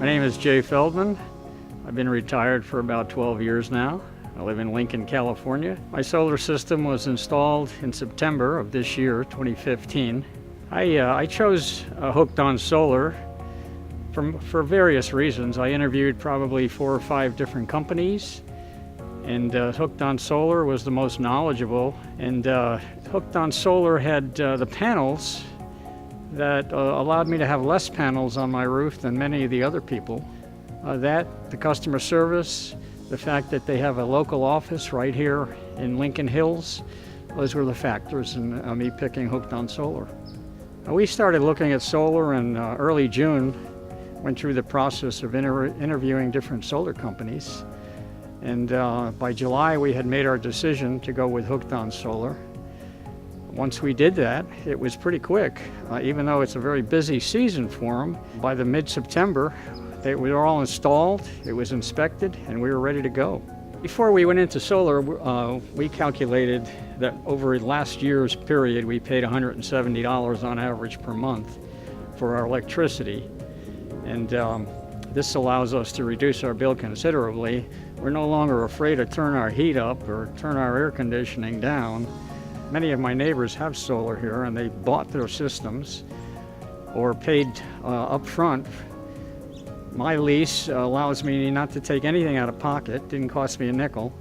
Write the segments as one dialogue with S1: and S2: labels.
S1: My name is Jay Feldman. I've been retired for about 12 years now. I live in Lincoln, California. My solar system was installed in September of this year, 2015. I chose Hooked on Solar for various reasons. I interviewed probably 4 or 5 different companies, and Hooked on Solar was the most knowledgeable. And Hooked on Solar had the panels that allowed me to have less panels on my roof than many of the other people. The customer service, the fact that they have a local office right here in Lincoln Hills, those were the factors in me picking Hooked on Solar. We started looking at solar in early June, went through the process of interviewing different solar companies, and by July we had made our decision to go with Hooked on Solar. Once we did that, it was pretty quick. Even though it's a very busy season for them, by the mid-September, we were all installed, it was inspected, and we were ready to go. Before we went into solar, we calculated that over last year's period, we paid $170 on average per month for our electricity. And this allows us to reduce our bill considerably. We're no longer afraid to turn our heat up or turn our air conditioning down. Many of my neighbors have solar here, and they bought their systems or paid up front. My lease allows me not to take anything out of pocket. Didn't cost me a nickel.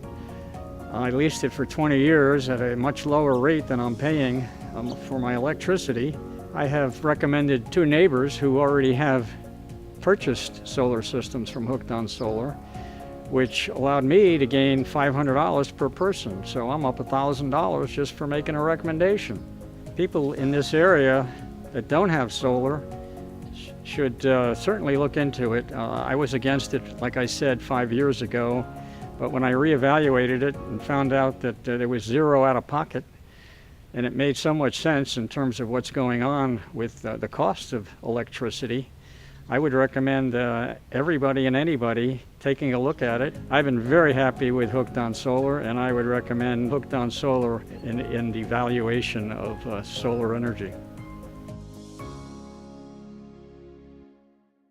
S1: I leased it for 20 years at a much lower rate than I'm paying for my electricity. I have recommended 2 neighbors who already have purchased solar systems from Hooked on Solar, which allowed me to gain $500 per person. So I'm up $1,000 just for making a recommendation. People in this area that don't have solar should certainly look into it. I was against it, like I said, 5 years ago, but when I reevaluated it and found out that there was zero out of pocket, and it made so much sense in terms of what's going on with the cost of electricity, I would recommend everybody and anybody taking a look at it. I've been very happy with Hooked on Solar, and I would recommend Hooked on Solar in the evaluation of solar energy.